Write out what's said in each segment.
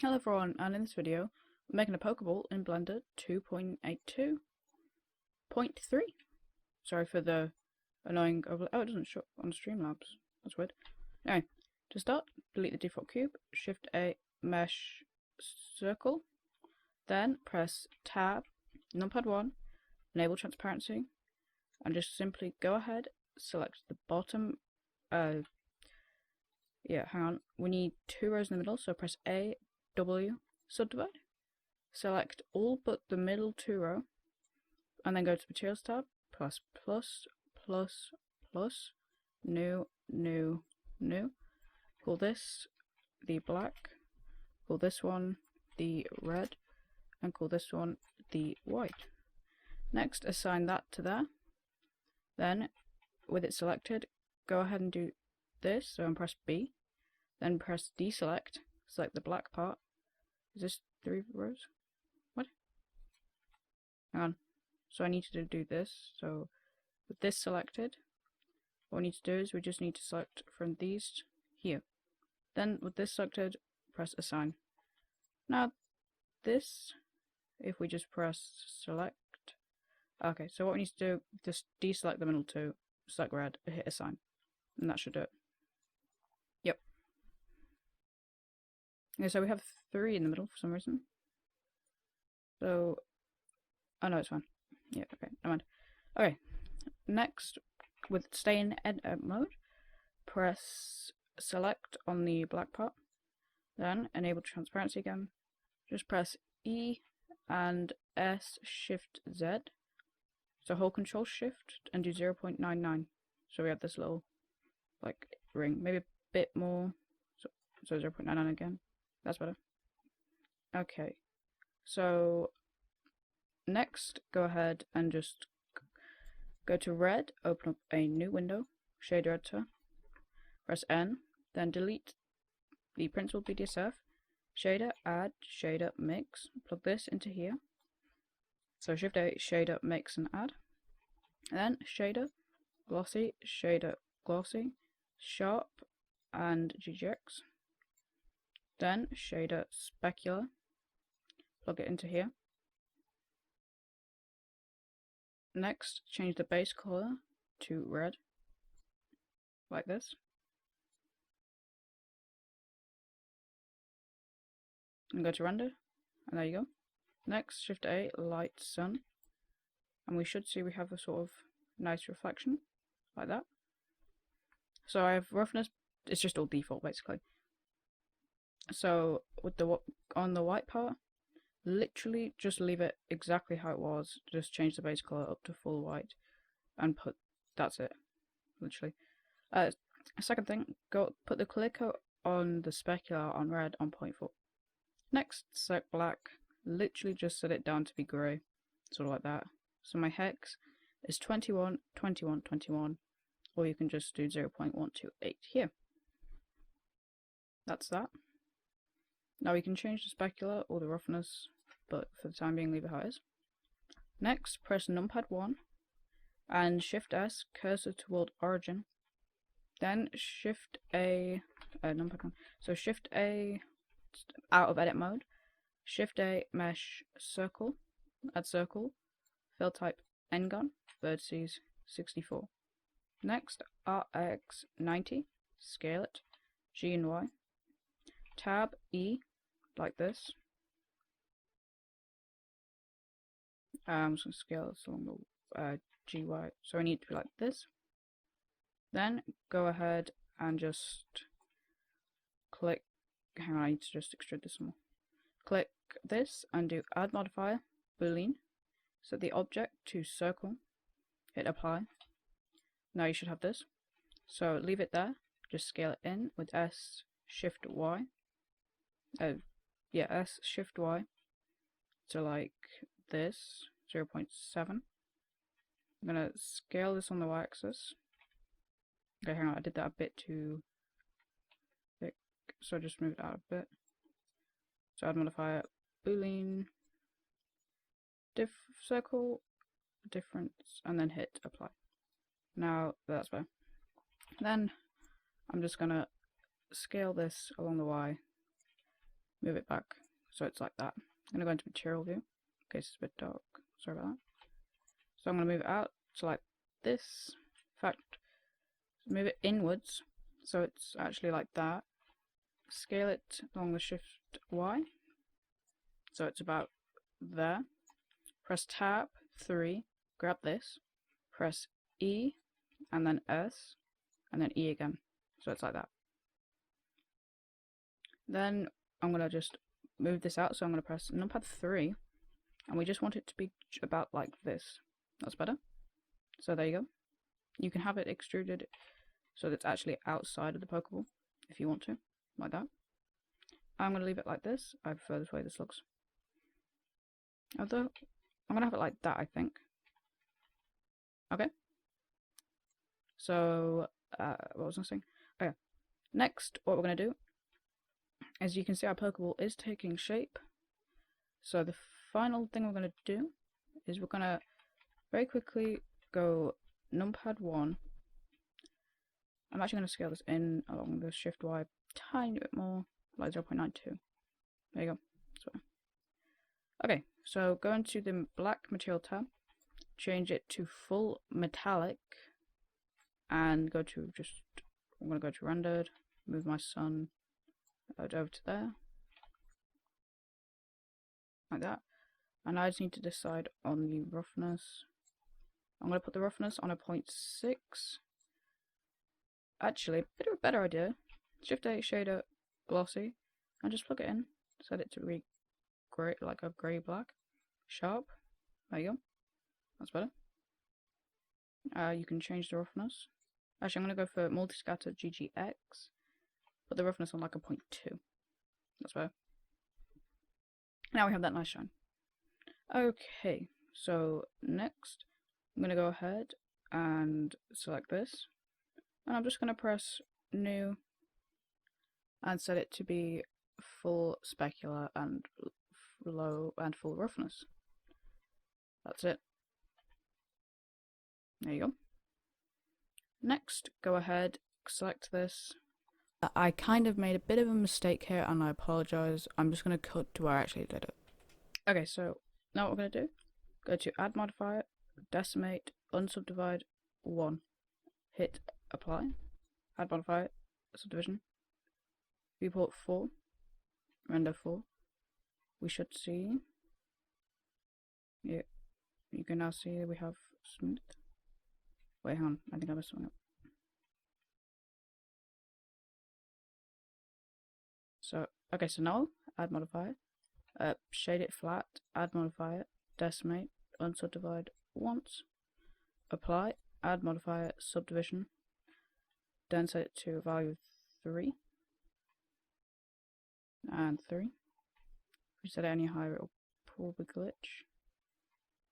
Hello everyone, and in this video, we're making a Pokeball in Blender 2.82.3. Sorry for the annoying oh, it doesn't show on Streamlabs. That's weird. Anyway, to start, delete the default cube, Shift A, Mesh Circle, then press Tab, Numpad 1, Enable Transparency, and just simply go ahead, select the bottom, hang on, we need 2 rows in the middle, so press A, W, subdivide, select all but the middle 2 row, and then go to Materials tab, plus, new, call this the black, call this one the red, and call this one the white. Next, assign that to there. Then, with it selected, go ahead and do this, so press B, then press deselect, select the black part. Is this 3 rows? What? Hang on. So I need to do this. So with this selected, what we need to do is we just need to select from these here. Then with this selected, press assign. Now this, if we just press select, okay, so what we need to do, just deselect the middle 2, select red, hit assign, and that should do it. Yep. Okay, so we have 3 in the middle for some reason. So, oh no, it's fine. Yeah, okay, never mind. Okay, next, with stay in edit mode, press select on the black part, then enable transparency again. Just press E and S Shift Z. So hold Control Shift and do 0.99. So we have this little like ring, maybe a bit more. So 0.99 again. That's better. Okay, so next go ahead and just go to red, open up a new window, shader editor, press N, then delete the principal BDSF, shader, add, shader, mix, plug this into here. So Shift A, shader, mix and add. Then shader, glossy, sharp, and GGX. Then shader, specular, plug it into here. Next, change the base color to red, like this. And go to render, and there you go. Next, Shift A, light sun, and we should see we have a sort of nice reflection, like that. So I have roughness, it's just all default basically. So with the on the white part, literally just leave it exactly how it was, just change the base color up to full white, and that's it, literally. Second thing, go put the clicker on the specular on red on 0.4. Next, select black, literally just set it down to be grey, sort of like that. So my hex is 21, 21, 21, or you can just do 0.128 here. That's that. Now we can change the specular or the roughness, but for the time being leave it how it is. Next, press numpad 1 and Shift S, cursor toward origin. Then Shift A, numpad 1. So Shift A, out of edit mode. Shift A, mesh circle, add circle, fill type N-gun, vertices 64. Next, RX 90, scale it, G and Y. Tab E, like this. I'm just going to scale this along the GY, so I need it to be like this. Then go ahead and just click, hang on, I need to just extrude this more. Click this and do add modifier, boolean, set the object to circle, hit apply. Now you should have this. So leave it there, just scale it in with S Shift Y. S Shift Y to like this, 0.7. I'm gonna scale this on the Y axis. Okay, hang on, I did that a bit too thick, so just move it out a bit. So add modifier, boolean, circle, difference, and then hit apply. Now that's better. Then I'm just gonna scale this along the Y move it back so it's like that. I'm going to go into material view. Okay, it's a bit dark. Sorry about that. So I'm going to move it out to like this. In fact, move it inwards so it's actually like that. Scale it along the shift Y so it's about there. Press tab 3, grab this, press E and then S and then E again, so it's like that. Then I'm going to just move this out, so I'm going to press numpad 3 and we just want it to be about like this. That's better. So there you go. You can have it extruded so that it's actually outside of the Pokeball if you want to, like that. I'm going to leave it like this. I prefer this way this looks. Although, I'm going to have it like that, I think. Okay. So, what was I saying? Oh yeah. Next, what we're going to do, as you can see, our Pokeball is taking shape. So the final thing we're going to do is we're going to very quickly go numpad 1. I'm actually going to scale this in along the shift Y a tiny bit more, like 0.92. There you go. So, okay, so go into the black material tab, change it to full metallic, and go to I'm going to go to rendered, move my sun over to there, like that. And I just need to decide on the roughness. I'm going to put the roughness on a 0.6. Actually, a bit of a better idea. Shift A shader glossy, and just plug it in. Set it to be grey, like a grey black, sharp. There you go. That's better. You can change the roughness. Actually, I'm going to go for multi-scatter GGX. Put the roughness on like a 0.2. That's better. Now we have that nice shine. Okay, so next I'm going to go ahead and select this. And I'm just going to press new and set it to be full specular and low and full roughness. That's it. There you go. Next, go ahead, select this. I kind of made a bit of a mistake here and I apologize. I'm just going to cut to where I actually did it. Okay, so now what we're going to do, go to add modifier, decimate, unsubdivide 1, hit apply, add modifier, subdivision, viewport 4, render 4. We should see, yeah, you can now see we have smooth. Wait, hang on, I think I messed something up. So, okay, so now add modifier, shade it flat, add modifier, decimate, unsubdivide once, apply, add modifier, subdivision, then set it to a value of 3 and 3. If you set it any higher, it'll probably glitch.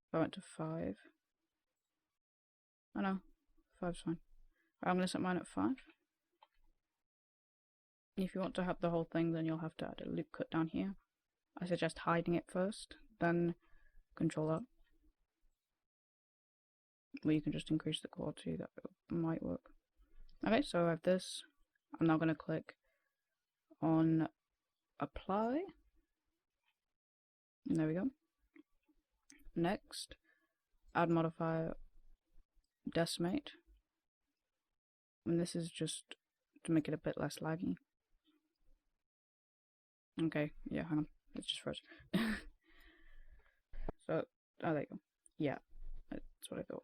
If I went to 5, oh no, 5's fine. I'm going to set mine at 5. If you want to have the whole thing, then you'll have to add a loop cut down here. I suggest hiding it first, then control up. Where you can just increase the quality, that might work. Okay, so I have this. I'm now going to click on apply. And there we go. Next, add modifier, decimate. And this is just to make it a bit less laggy. Okay, yeah, hang on. It's just froze. So, oh, there you go. Yeah, that's what I thought.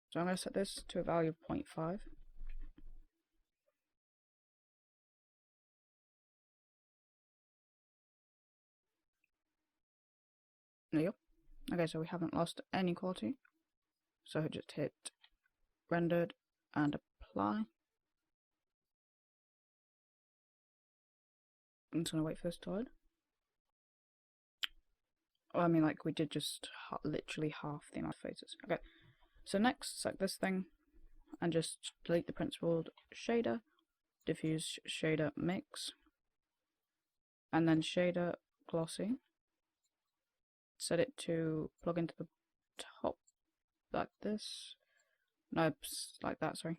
So I'm going to set this to a value of 0.5. There you go. Okay, so we haven't lost any quality. So just hit rendered and apply. I'm just going to wait for this to load. Well, I mean, like, we did just literally half the amount of faces. Okay, so next, select this thing, and just delete the principled shader, diffuse shader mix, and then shader glossy. Set it to plug into the top, like this. No, like that, sorry.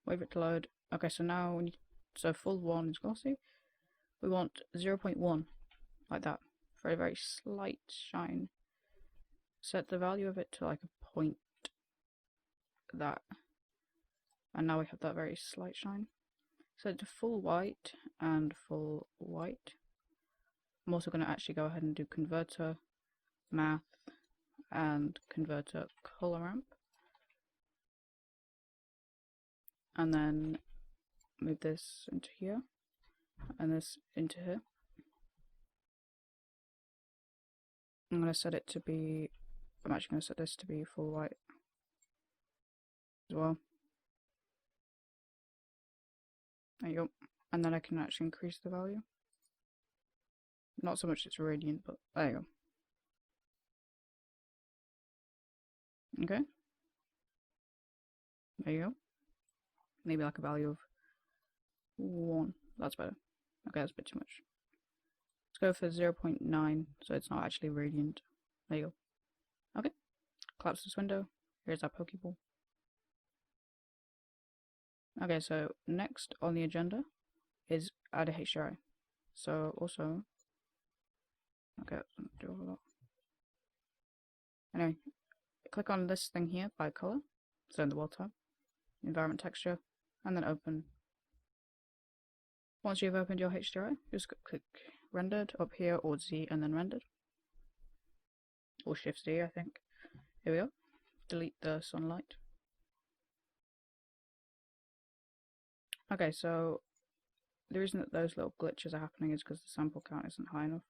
Wait for it to load. Okay, so now, so full 1 is glossy. we want 0.1, like that, for a very slight shine. Set the value of it to like a point, that, and now we have that very slight shine. Set it to full white and full white. I'm also going to actually go ahead and do converter, math, and converter color ramp, and then move this into here and this into here. I'm going to set it to be, I'm actually going to set this to be full white as well. There you go. And then I can actually increase the value. Not so much it's radiant, but there you go. Okay. There you go. Maybe like a value of 1. That's better. Okay, that's a bit too much. Let's go for 0.9, so it's not actually radiant. There you go. Okay. Collapse this window. Here's our Pokeball. Okay, so next on the agenda is add a hdris. So also, okay, do all that. Anyway, click on this thing here by color, so in the world tab, environment texture, and then open. Once you've opened your hdris, just click rendered up here, or Z and then rendered, or shift Z, I think. Here we go. Delete the sunlight. Okay, so the reason that those little glitches are happening is because the sample count isn't high enough.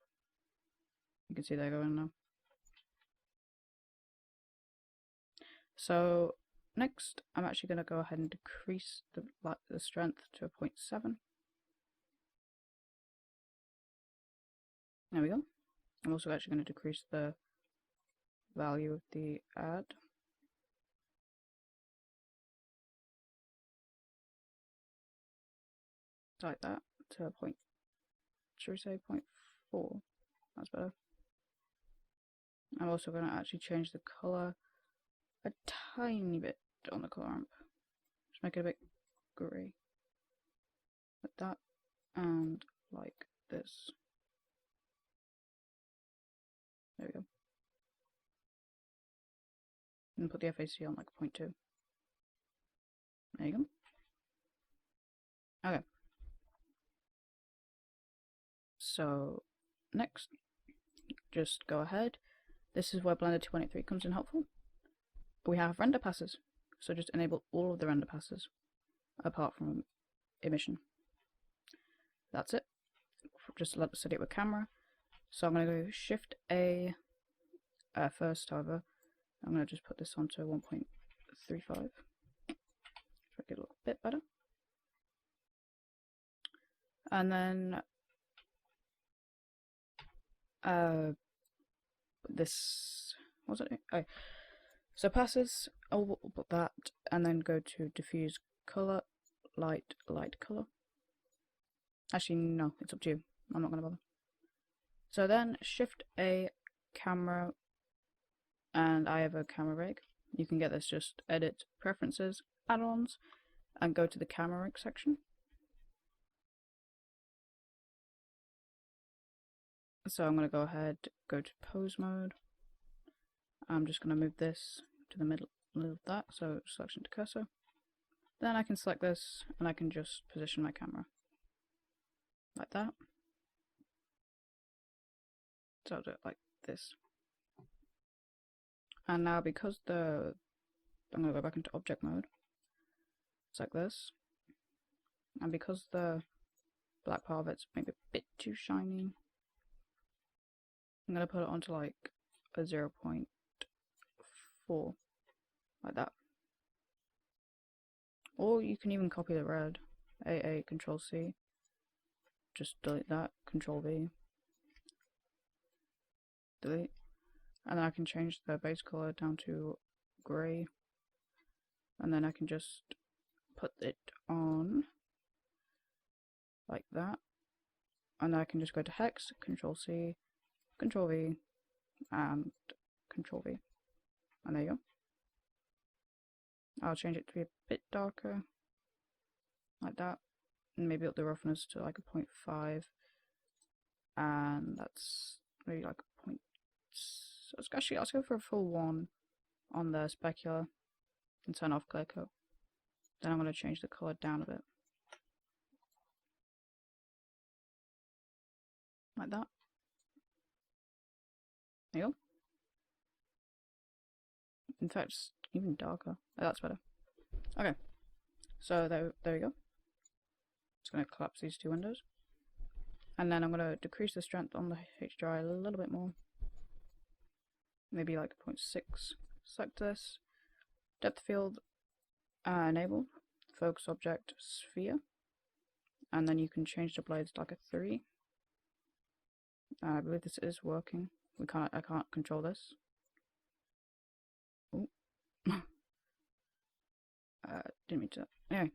You can see they're going now. So next, I'm actually going to go ahead and decrease the strength to a 0.7. There we go. I'm also actually going to decrease the value of the add. Like that to a point. Should we say 0.4? That's better. I'm also going to actually change the color a tiny bit on the color ramp. Just make it a bit grey. Like that, and like this. There we go. And put the FAC on like 0.2. There you go. Okay. So next, just go ahead. This is where Blender 2.83 comes in helpful. We have render passes, so just enable all of the render passes apart from emission. That's it. Just set it with camera. So I'm going to go Shift A first. However, I'm going to just put this onto 1.35. Make it look a bit better. And then this, what's it? Oh, so passes, I'll put that, and then go to diffuse color, light color. Actually, no, it's up to you. I'm not going to bother. So then Shift A camera, and I have a camera rig. You can get this, just edit preferences, add-ons, and go to the camera rig section. So I'm going to go ahead, go to pose mode. I'm just going to move this to the middle of that, so selection to cursor. Then I can select this, and I can just position my camera like that. So I'll do it like this. And now because I'm going to go back into object mode, it's like this. And because the black part of it's maybe a bit too shiny, I'm going to put it onto like a 0.4, like that. Or you can even copy the red, AA, Control C, just delete that, Control V, delete, and then I can change the base color down to grey, and then I can just put it on like that, and then I can just go to hex, Control C, Control V, and Control V, and there you go. I'll change it to be a bit darker, like that, and maybe up the roughness to like a 0.5, and that's maybe like a point. So actually, let's go for a full 1 on the specular and turn off clear coat. Then I'm going to change the color down a bit, like that. There you go. In fact, it's even darker. Oh, that's better. Okay, so there we go. Just going to collapse these 2 windows. And then I'm going to decrease the strength on the hdri a little bit more. Maybe like 0.6. Select this. Depth field enabled. Focus object sphere. And then you can change the blades to like a 3. I believe this is working. I can't control this. Oh. Didn't mean to. Anyway.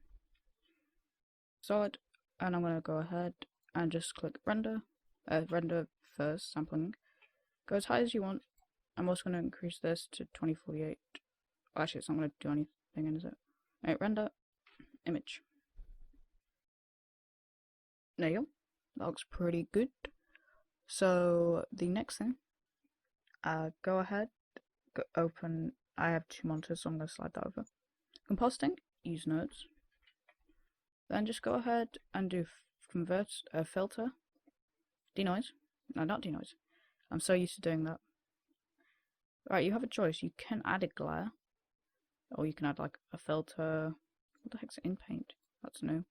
Solid. And I'm going to go ahead and just click render. Render first, sampling. Go as high as you want. I'm also going to increase this to 2048. Actually, it's not going to do anything, is it? Alright, render. Image. There you go. That looks pretty good. So, the next thing. Go ahead. Open. I have 2 monitors, so I'm going to slide that over. Compositing. Use nodes. Then just go ahead and do convert filter. Denoise. No, not denoise. I'm so used to doing that. Right, you have a choice. You can add a glare, or you can add like a filter. What the heck's in paint? That's new.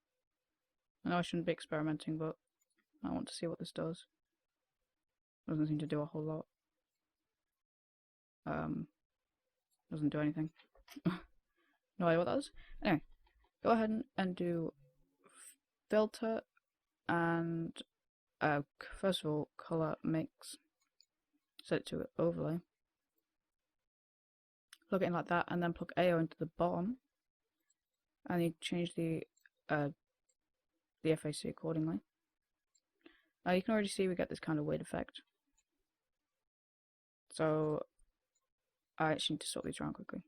I know I shouldn't be experimenting, but I want to see what this does. Doesn't seem to do a whole lot. Doesn't do anything. No idea what that is. Anyway, go ahead and do filter and first of all, color mix. Set it to overlay. Plug it in like that, and then plug AO into the bottom, and you change the FAC accordingly. Now you can already see we get this kind of weird effect. So I actually need to sort these around quickly.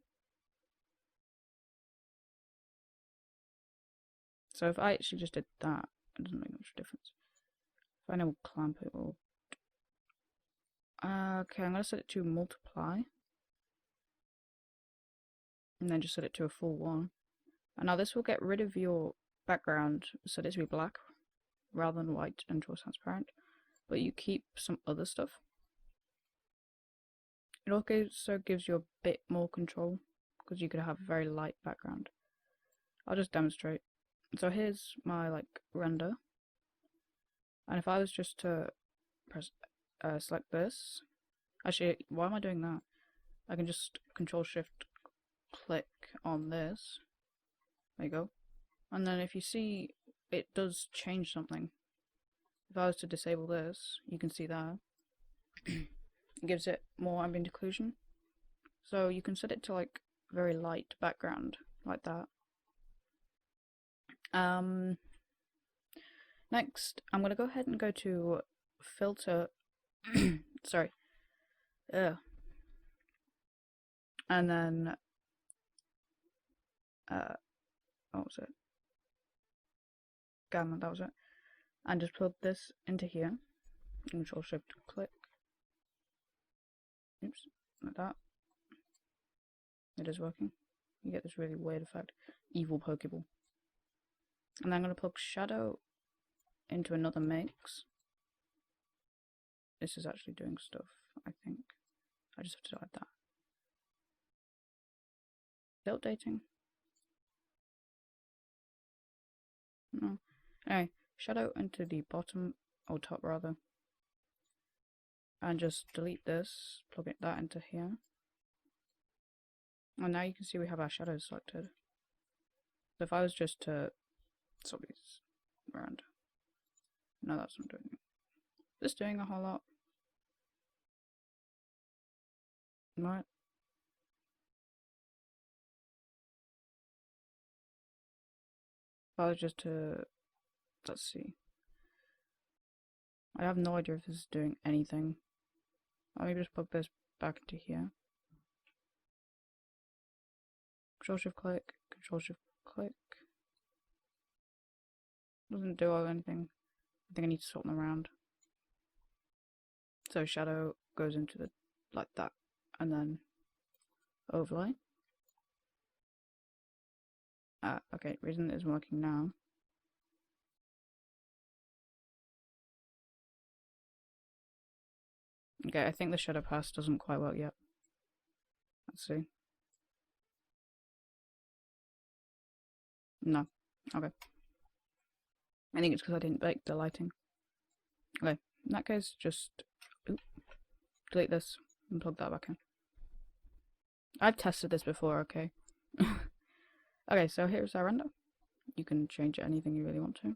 So if I actually just did that, it doesn't make much difference. If I now clamp it, or okay, I'm gonna set it to multiply. And then just set it to a full 1. And now this will get rid of your background, set it to be black rather than white and transparent, but you keep some other stuff. It also gives you a bit more control because you could have a very light background. I'll just demonstrate. So here's my render, and if I was just to press select this, actually, why am I doing that? I can just Control Shift click on this. There you go. And then if you see, it does change something. If I was to disable this, you can see that. It gives it more ambient occlusion. So you can set it to very light background, like that. Next, I'm going to go ahead and go to filter, sorry, and then, what was it? Gamma, that was it. And just plug this into here. Control Shift click. Oops, like that. It is working. You get this really weird effect. Evil Pokeball. And then I'm going to plug shadow into another mix. This is actually doing stuff, I think. I just have to add that. Is it updating? No. Anyway, shadow into the bottom, or top rather. And just delete this, plug that into here. And now you can see we have our shadows selected. So if I was just to swap these around. No, that's not doing it. This doing a whole lot. Right. If I was just to, let's see. I have no idea if this is doing anything. Let me just plug this back into here. Control Shift click, Control Shift click. Doesn't do anything. I think I need to sort them around. So shadow goes into the like that, and then overlay. Okay, reason it isn't working now. Okay, I think the shadow pass doesn't quite work yet. Let's see. No. Okay. I think it's because I didn't bake the lighting. Okay, in that case, just delete this and plug that back in. I've tested this before, okay. Okay, so here's our render. You can change it anything you really want to.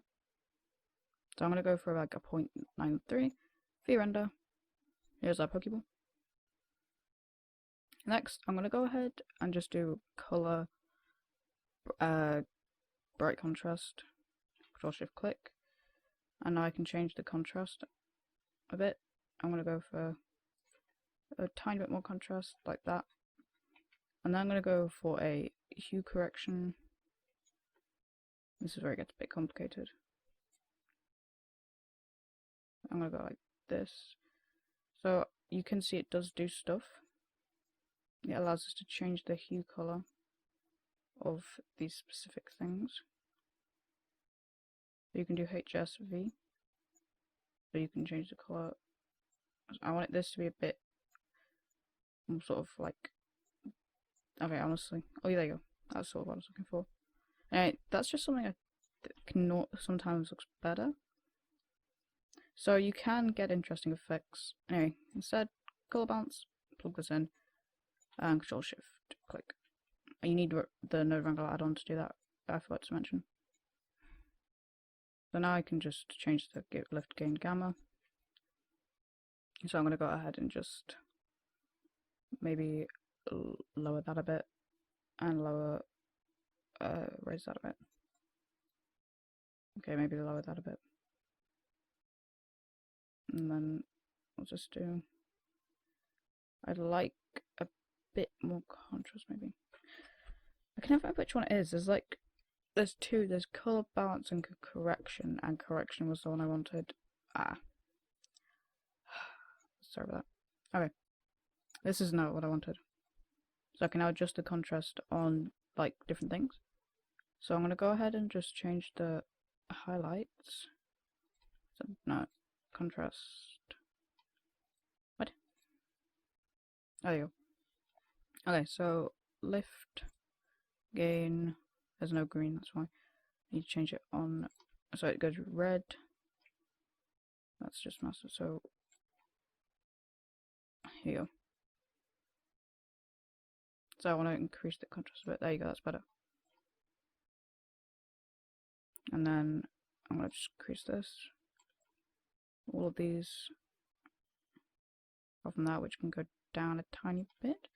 So I'm going to go for like a 0.93 for render. Here's our Pokeball. Next, I'm going to go ahead and just do color, bright contrast, Control Shift click, and now I can change the contrast a bit. I'm going to go for a tiny bit more contrast, like that, and then I'm going to go for a hue correction. This is where it gets a bit complicated. I'm going to go like this. So you can see it does do stuff. It allows us to change the hue color of these specific things. So you can do HSV. So you can change the color. I want this to be a bit sort of like. Okay, honestly. Oh, yeah, there you go. That's sort of what I was looking for. Anyway, that's just something I can sometimes looks better. So you can get interesting effects. Anyway, instead, color balance, plug this in, and Control Shift click. You need the node wrangler add-on to do that. I forgot to mention. So now I can just change the lift gain gamma. So I'm going to go ahead and just maybe lower that a bit and raise that a bit. Okay, maybe lower that a bit. And then I'll just do. I'd like a bit more contrast, maybe. I can never remember which one it is. There's two. There's color balance and correction, and correction was the one I wanted. Sorry about that. Okay, this is not what I wanted. So I can now adjust the contrast on like different things. So I'm gonna go ahead and just change the highlights. So, no, contrast. What? Oh, there you go. Okay, so lift gain. There's no green, that's why. I need to change it on. So it goes red. That's just master. So here you go. So I want to increase the contrast a bit. There you go, that's better. And then I'm going to just increase this. All of these. Apart from that, which can go down a tiny bit.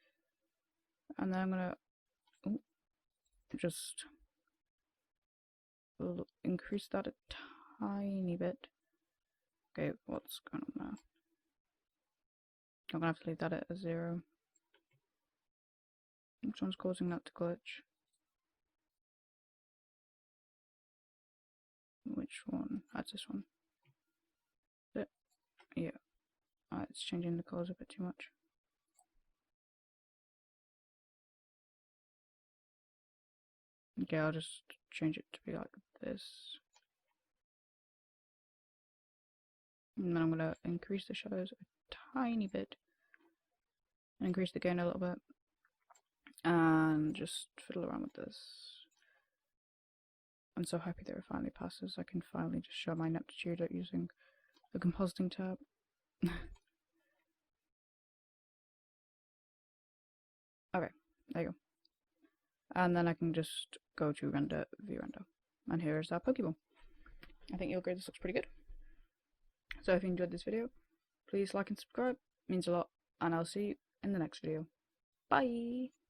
And then I'm going to just increase that a tiny bit. Okay, what's going on now? I'm going to have to leave that at a 0. Which one's causing that to glitch? Which one? That's this one. Is it? Yeah. It's changing the colours a bit too much. Okay, I'll just change it to be like this. And then I'm going to increase the shadows a tiny bit. And increase the gain a little bit. And just fiddle around with this. I'm so happy that it finally passes. I can finally just show my ineptitude at using the compositing tab. Okay, there you go. And then I can just go to render, view render. And here's our Pokeball. I think you'll agree this looks pretty good. So if you enjoyed this video, please like and subscribe. It means a lot. And I'll see you in the next video. Bye!